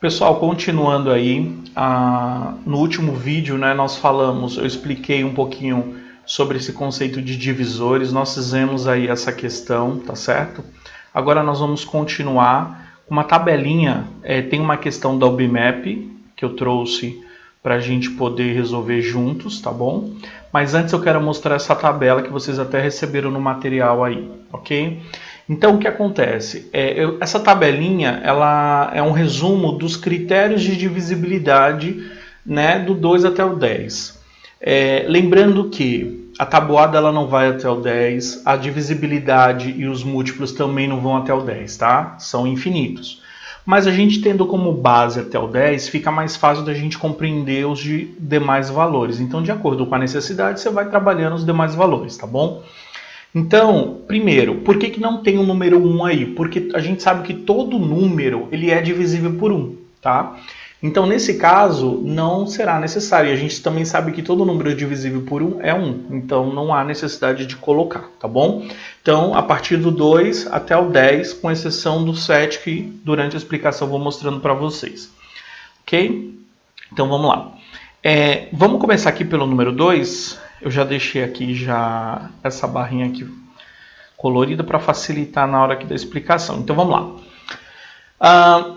Pessoal, continuando aí, no último vídeo, né, eu expliquei um pouquinho sobre esse conceito de divisores, nós fizemos aí essa questão, tá certo? Agora nós vamos continuar com uma tabelinha, tem uma questão da UBMAP que eu trouxe para a gente poder resolver juntos, tá bom? Mas antes eu quero mostrar essa tabela que vocês até receberam no material aí, ok? Então o que acontece? Essa tabelinha ela é um resumo dos critérios de divisibilidade, né, do 2 até o 10. Lembrando que a tabuada ela não vai até o 10, a divisibilidade e os múltiplos também não vão até o 10, tá? São infinitos. Mas a gente tendo como base até o 10, fica mais fácil da gente compreender os demais valores. Então, de acordo com a necessidade, você vai trabalhando os demais valores, tá bom? Então, primeiro, por que não tem o número 1 aí? Porque a gente sabe que todo número ele é divisível por 1, tá? Então, nesse caso, não será necessário. E a gente também sabe que todo número divisível por 1 é 1. Então, não há necessidade de colocar, tá bom? Então, a partir do 2 até o 10, com exceção do 7, que durante a explicação eu vou mostrando para vocês. Ok? Então, vamos lá. Vamos começar aqui pelo número 2. Eu já deixei aqui essa barrinha aqui colorida para facilitar na hora aqui da explicação. Então, vamos lá.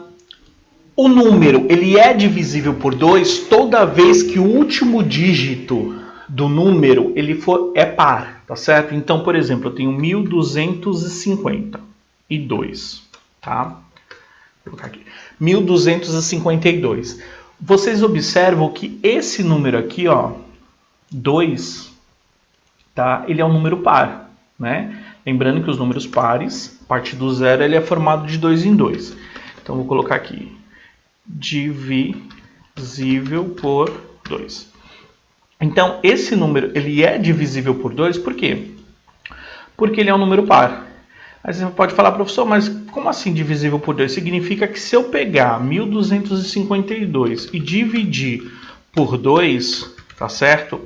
O número ele é divisível por 2 toda vez que o último dígito do número é par, tá certo? Então, por exemplo, eu tenho 1252, tá? Vou colocar aqui. 1252. Vocês observam que esse número aqui, ó, 2, tá? Ele é um número par, né? Lembrando que os números pares, a partir do zero, ele é formado de 2 em 2. Então, vou colocar aqui, divisível por 2. Então, esse número, ele é divisível por 2, por quê? Porque ele é um número par. Aí você pode falar, professor, mas como assim divisível por 2? Significa que se eu pegar 1252 e dividir por 2, tá certo?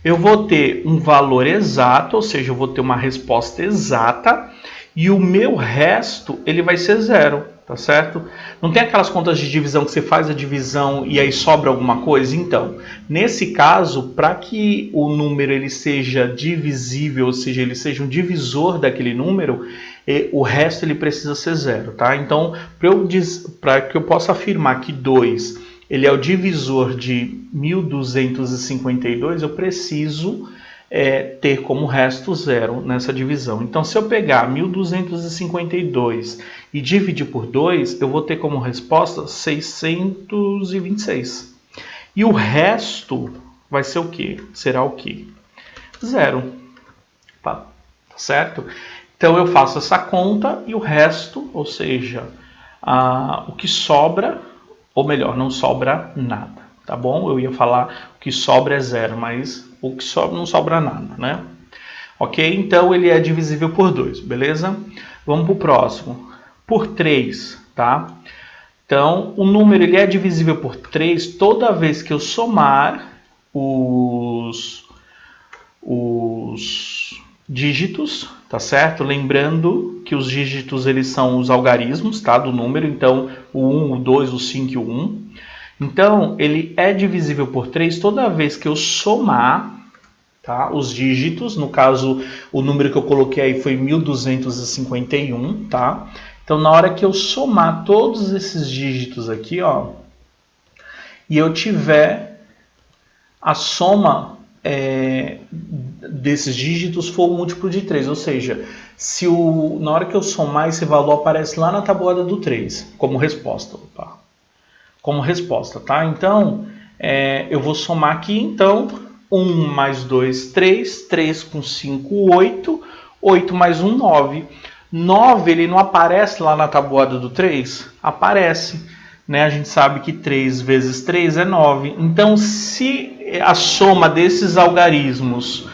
Eu vou ter um valor exato, ou seja, eu vou ter uma resposta exata, e o meu resto ele vai ser zero, tá certo? Não tem aquelas contas de divisão que você faz a divisão e aí sobra alguma coisa? Então, nesse caso, para que o número ele seja divisível, ou seja, ele seja um divisor daquele número, o resto ele precisa ser zero, tá? Então, para que eu possa afirmar que 2 ele é o divisor de 1252, eu preciso ter como resto zero nessa divisão. Então, se eu pegar 1252 e dividir por 2, eu vou ter como resposta 626. E o resto vai ser o quê? Será o quê? Zero. Tá certo? Então, eu faço essa conta e o resto, ou seja, o que sobra, ou melhor, não sobra nada, tá bom? Eu ia falar o que sobra é zero, mas o que sobra não sobra nada, né? Ok? Então, ele é divisível por 2, beleza? Vamos para o próximo. Por 3, tá? Então, o número ele é divisível por 3 toda vez que eu somar os dígitos, tá certo? Lembrando que os dígitos eles são os algarismos, tá, do número, então o 1, o 2, o 5 e o 1. Então, ele é divisível por 3 toda vez que eu somar, tá, os dígitos. No caso, o número que eu coloquei aí foi 1251, tá? Então, na hora que eu somar todos esses dígitos aqui, ó, e eu tiver a soma desses dígitos for o múltiplo de 3, ou seja, se na hora que eu somar esse valor aparece lá na tabuada do 3, como resposta, como resposta, tá? Então, eu vou somar aqui, então, 1 mais 2, 3, 3 com 5, 8, 8 mais 1, 9. 9, ele não aparece lá na tabuada do 3? Aparece, né? A gente sabe que 3 vezes 3 é 9. Então, se a soma desses algarismos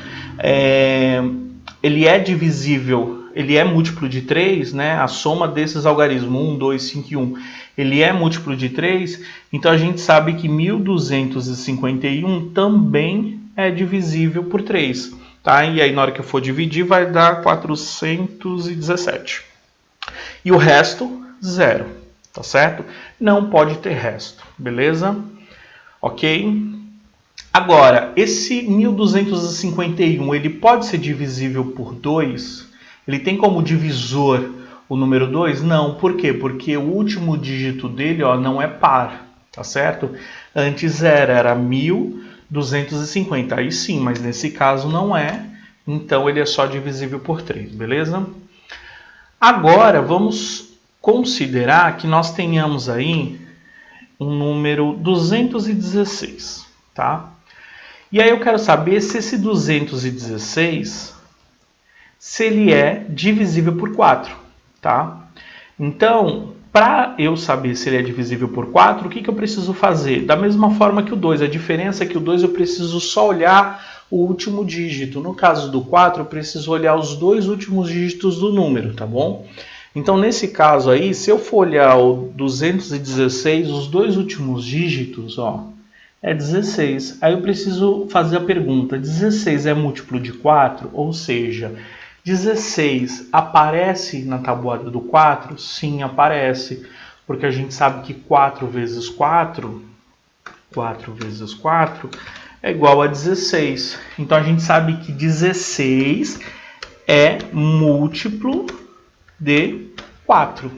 ele é divisível, ele é múltiplo de 3, né? A soma desses algarismos 1, 2, 5 e 1, ele é múltiplo de 3, então a gente sabe que 1251 também é divisível por 3, tá? E aí na hora que eu for dividir vai dar 417. E o resto, zero, tá certo? Não pode ter resto, beleza? Ok? Agora, esse 1251, ele pode ser divisível por 2? Ele tem como divisor o número 2? Não, por quê? Porque o último dígito dele, ó, não é par, tá certo? Antes era 1250, aí sim, mas nesse caso não é, então ele é só divisível por 3, beleza? Agora, vamos considerar que nós tenhamos aí um número 216, tá? E aí eu quero saber se esse 216, se ele é divisível por 4, tá? Então, para eu saber se ele é divisível por 4, o que eu preciso fazer? Da mesma forma que o 2, a diferença é que o 2 eu preciso só olhar o último dígito. No caso do 4, eu preciso olhar os dois últimos dígitos do número, tá bom? Então, nesse caso aí, se eu for olhar o 216, os dois últimos dígitos, ó, é 16. Aí eu preciso fazer a pergunta, 16 é múltiplo de 4? Ou seja, 16 aparece na tabuada do 4? Sim, aparece, porque a gente sabe que 4 vezes 4 vezes 4 é igual a 16. Então a gente sabe que 16 é múltiplo de 4,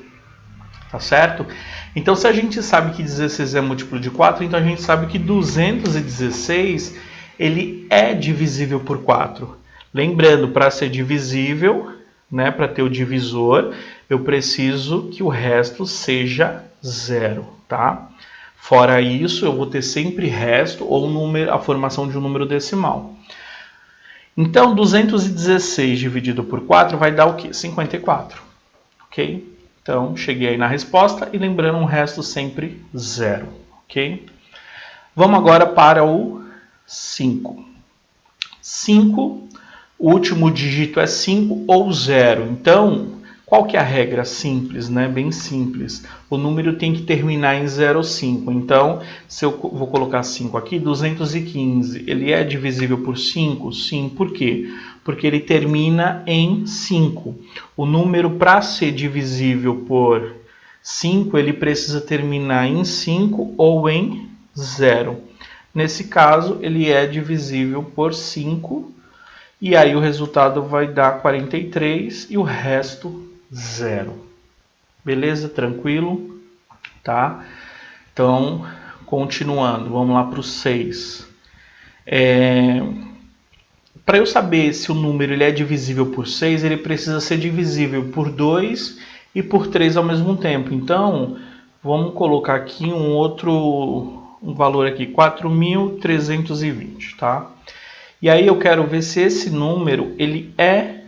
tá certo? Então se a gente sabe que 16 é múltiplo de 4, então a gente sabe que 216 ele é divisível por 4. Lembrando, para ser divisível, né, para ter o divisor, eu preciso que o resto seja 0, tá? Fora isso, eu vou ter sempre resto ou a formação de um número decimal. Então, 216 dividido por 4 vai dar o quê? 54, ok? Então, cheguei aí na resposta e lembrando, o resto sempre 0, ok? Vamos agora para o 5. 5, o último dígito é 5 ou 0. Então, qual que é a regra? Simples, né? Bem simples. O número tem que terminar em 0 ou 5. Então, se eu vou colocar 5 aqui, 215, ele é divisível por 5? Sim. Por quê? Porque ele termina em 5. O número, para ser divisível por 5, ele precisa terminar em 5 ou em 0. Nesse caso, ele é divisível por 5. E aí o resultado vai dar 43 e o resto 0. Beleza? Tranquilo? Tá? Então, continuando, vamos lá para o 6. Para eu saber se o número ele é divisível por 6, ele precisa ser divisível por 2 e por 3 ao mesmo tempo. Então, vamos colocar aqui um valor aqui, 4.320, tá? E aí eu quero ver se esse número ele é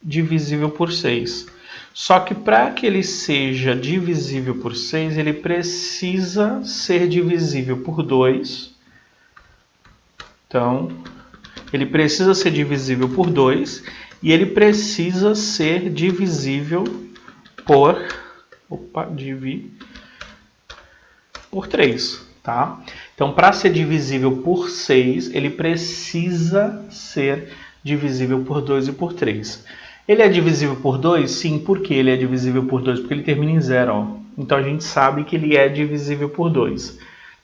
divisível por 6. Só que para que ele seja divisível por 6, ele precisa ser divisível por 2. Então, ele precisa ser divisível por 2 e ele precisa ser divisível por 3, tá? Então, para ser divisível por 6, ele precisa ser divisível por 2 e por 3. Ele é divisível por 2? Sim. Por que ele é divisível por 2? Porque ele termina em 0. Ó. Então, a gente sabe que ele é divisível por 2.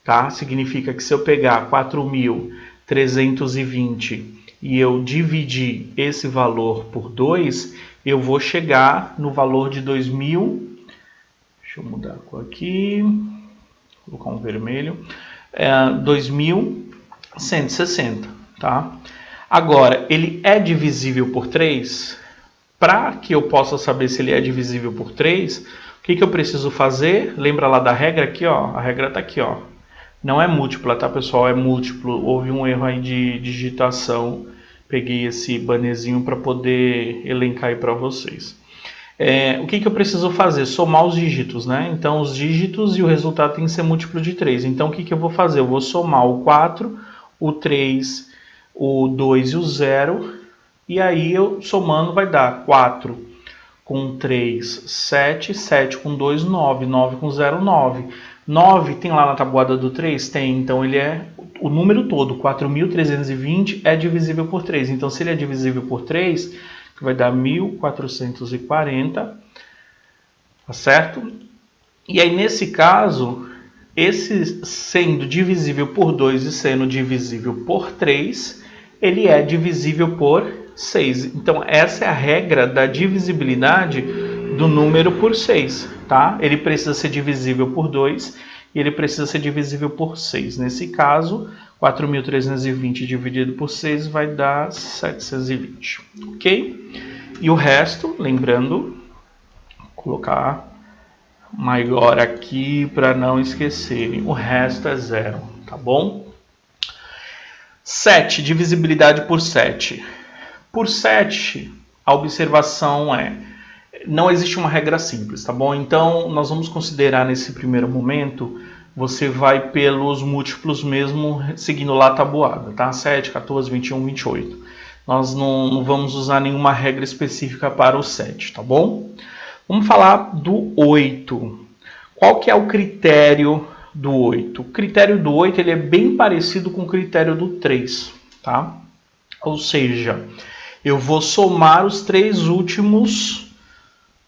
Tá? Significa que se eu pegar 4.320 e eu dividir esse valor por 2, eu vou chegar no valor de 2.000. Deixa eu mudar a cor aqui. Vou colocar um vermelho. 2.160, tá? Agora, ele é divisível por 3? Para que eu possa saber se ele é divisível por 3, o que eu preciso fazer? Lembra lá da regra aqui, ó? A regra está aqui, ó. Não é múltipla, tá, pessoal? É múltiplo. Houve um erro aí de digitação. Peguei esse bannerzinho para poder elencar aí para vocês. O que eu preciso fazer? Somar os dígitos, né? Então, os dígitos e o resultado tem que ser múltiplo de 3. Então, o que eu vou fazer? Eu vou somar o 4, o 3, o 2 e o 0. E aí, eu somando, vai dar 4 com 3, 7. 7 com 2, 9. 9 com 0, 9. 9 tem lá na tabuada do 3? Tem. Então, ele é o número todo. 4.320 é divisível por 3. Então, se ele é divisível por 3... que vai dar 1.440, tá certo? E aí, nesse caso, esse sendo divisível por 2 e sendo divisível por 3, ele é divisível por 6. Então, essa é a regra da divisibilidade do número por 6, tá? Ele precisa ser divisível por 2 e ele precisa ser divisível por 6. Nesse caso, 4.320 dividido por 6 vai dar 720, ok? E o resto, lembrando, vou colocar maior aqui para não esquecerem, o resto é zero, tá bom? 7, divisibilidade por 7. Por 7, a observação é, não existe uma regra simples, tá bom? Então, nós vamos considerar nesse primeiro momento, você vai pelos múltiplos mesmo, seguindo lá a tabuada, tá? 7, 14, 21, 28. Nós não vamos usar nenhuma regra específica para o 7, tá bom? Vamos falar do 8. Qual que é o critério do 8? O critério do 8 ele é bem parecido com o critério do 3, tá? Ou seja, eu vou somar os 3 últimos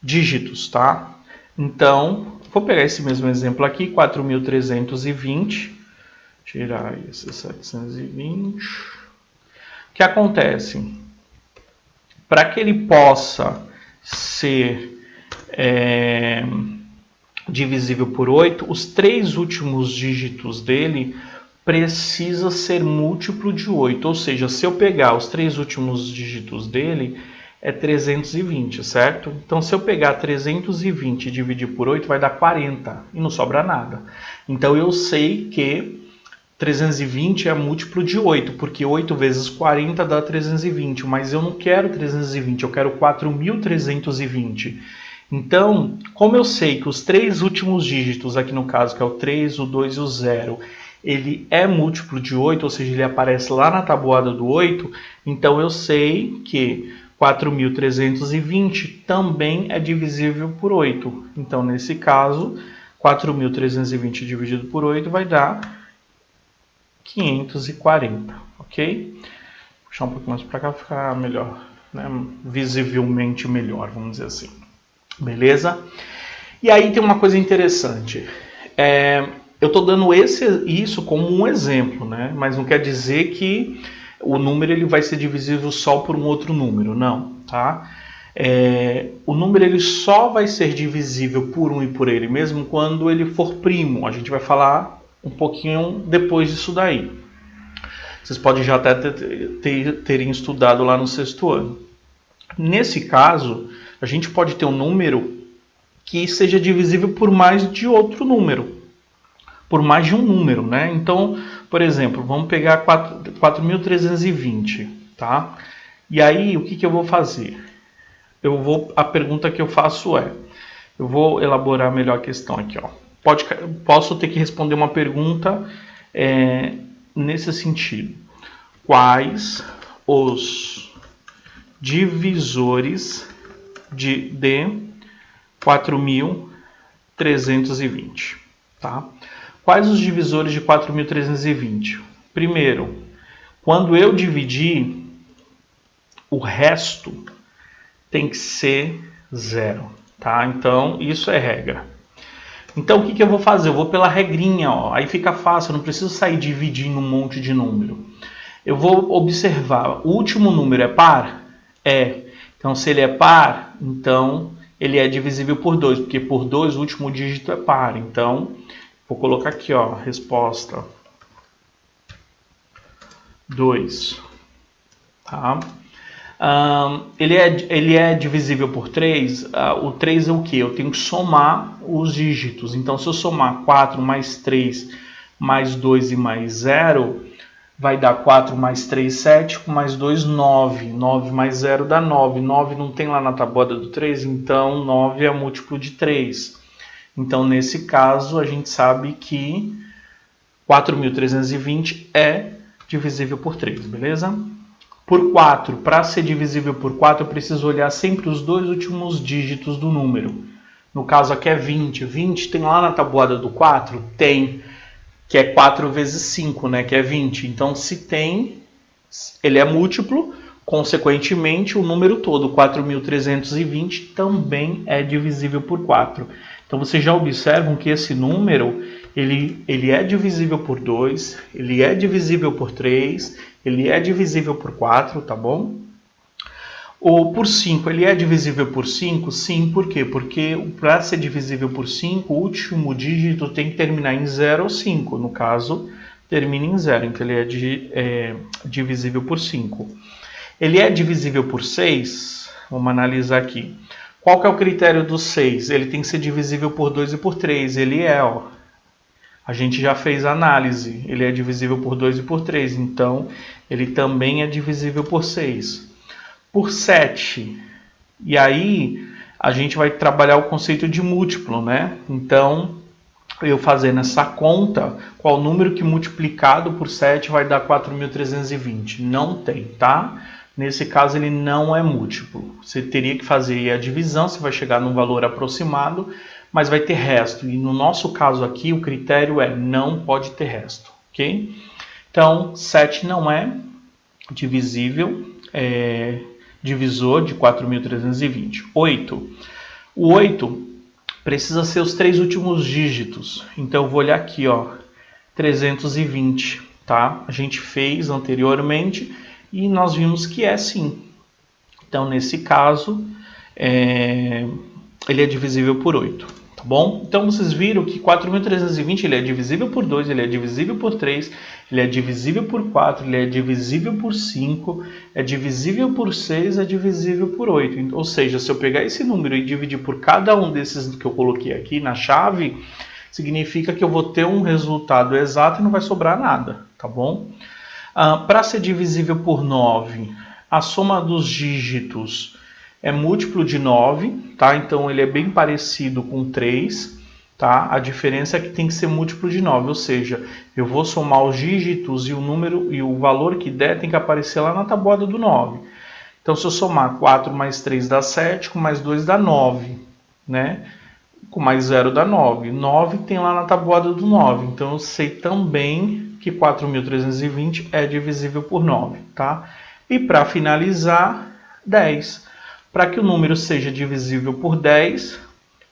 dígitos, tá? Então, vou pegar esse mesmo exemplo aqui, 4.320, tirar esse 720. O que acontece? Para que ele possa ser divisível por 8, os 3 últimos dígitos dele precisa ser múltiplo de 8, ou seja, se eu pegar os 3 últimos dígitos dele, é 320, certo? Então, se eu pegar 320 e dividir por 8, vai dar 40 e não sobra nada. Então, eu sei que 320 é múltiplo de 8, porque 8 vezes 40 dá 320, mas eu não quero 320, eu quero 4.320. Então, como eu sei que os 3 últimos dígitos, aqui no caso, que é o 3, o 2 e o 0, ele é múltiplo de 8, ou seja, ele aparece lá na tabuada do 8, então eu sei que 4.320 também é divisível por 8. Então, nesse caso, 4.320 dividido por 8 vai dar 540, ok? Vou puxar um pouquinho mais para cá, ficar melhor, né? Visivelmente melhor, vamos dizer assim. Beleza? E aí tem uma coisa interessante. Eu estou dando isso como um exemplo, né? Mas não quer dizer que o número ele vai ser divisível só por um outro número, não, tá? O número ele só vai ser divisível por um e por ele mesmo quando ele for primo. A gente vai falar um pouquinho depois disso daí. Vocês podem já até terem estudado lá no 6º ano. Nesse caso, a gente pode ter um número que seja divisível por mais de outro número. Por mais de um número, né? Então, por exemplo, vamos pegar 4.320, tá? E aí, o que eu vou fazer? A pergunta que eu faço é, eu vou elaborar melhor a questão aqui, ó. Posso ter que responder uma pergunta nesse sentido. Quais os divisores de 4.320, tá? Quais os divisores de 4.320? Primeiro, quando eu dividir, o resto tem que ser 0, tá? Então, isso é regra. Então, o que eu vou fazer? Eu vou pela regrinha, ó. Aí fica fácil, eu não preciso sair dividindo um monte de número. Eu vou observar, o último número é par? É. Então, se ele é par, então ele é divisível por 2, porque por 2 o último dígito é par. Então, vou colocar aqui, ó, resposta 2, tá? Ele é divisível por 3, o 3 é o que? Eu tenho que somar os dígitos. Então, se eu somar 4 mais 3 mais 2 e mais 0, vai dar 4 mais 3, 7, com mais 2, 9. 9 mais 0 dá 9. 9 não tem lá na tabuada do 3, então 9 é múltiplo de 3. Então, nesse caso, a gente sabe que 4.320 é divisível por 3, beleza? Por 4, para ser divisível por 4, eu preciso olhar sempre os 2 últimos dígitos do número. No caso aqui é 20. 20 tem lá na tabuada do 4? Tem, que é 4 vezes 5, né? Que é 20. Então, se tem, ele é múltiplo, consequentemente, o número todo, 4.320, também é divisível por 4. Então vocês já observam que esse número ele é divisível por 2, ele é divisível por 3, ele é divisível por 4, tá bom? Ou por 5, ele é divisível por 5? Sim, por quê? Porque para ser divisível por 5, o último dígito tem que terminar em 0 ou 5. No caso, termina em 0, então ele é divisível por 5. Ele é divisível por 6? Vamos analisar aqui. Qual que é o critério do 6? Ele tem que ser divisível por 2 e por 3. Ele é, ó. A gente já fez a análise. Ele é divisível por 2 e por 3. Então, ele também é divisível por 6. Por 7. E aí, a gente vai trabalhar o conceito de múltiplo, né? Então, eu fazendo essa conta, qual número que multiplicado por 7 vai dar 4.320? Não tem, tá? Nesse caso, ele não é múltiplo. Você teria que fazer a divisão, você vai chegar num valor aproximado, mas vai ter resto. E no nosso caso aqui, o critério é não pode ter resto, ok? Então, 7 não é divisível, divisor de 4.320. 8. O 8 precisa ser os 3 últimos dígitos. Então, eu vou olhar aqui, ó, 320, tá? A gente fez anteriormente e nós vimos que é sim. Então, nesse caso, ele é divisível por 8, tá bom? Então, vocês viram que 4.320 ele é divisível por 2, ele é divisível por 3, ele é divisível por 4, ele é divisível por 5, é divisível por 6, é divisível por 8. Ou seja, se eu pegar esse número e dividir por cada um desses que eu coloquei aqui na chave, significa que eu vou ter um resultado exato e não vai sobrar nada, tá bom? Para ser divisível por 9, a soma dos dígitos é múltiplo de 9, tá? Então ele é bem parecido com 3, tá? A diferença é que tem que ser múltiplo de 9, ou seja, eu vou somar os dígitos e o número e o valor que der tem que aparecer lá na tabuada do 9. Então se eu somar 4 mais 3 dá 7, com mais 2 dá 9, né? Com mais 0 dá 9. 9 tem lá na tabuada do 9, então eu sei também que 4.320 é divisível por 9, tá? E para finalizar, 10. Para que o número seja divisível por 10,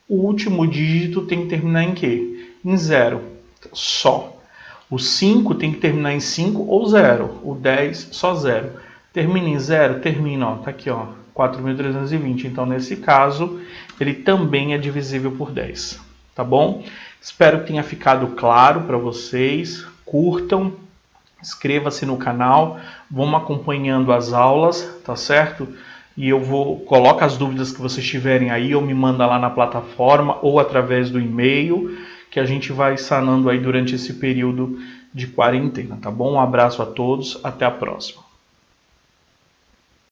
o último dígito tem que terminar em quê? Em 0, só. O 5 tem que terminar em 5 ou 0. O 10, só 0. Termina em 0? Termina, ó, tá aqui, ó, 4.320. Então, nesse caso, ele também é divisível por 10, tá bom? Espero que tenha ficado claro para vocês. Curtam, inscreva-se no canal, vamos acompanhando as aulas, tá certo? E coloca as dúvidas que vocês tiverem aí, ou me manda lá na plataforma, ou através do e-mail, que a gente vai sanando aí durante esse período de quarentena, tá bom? Um abraço a todos, até a próxima.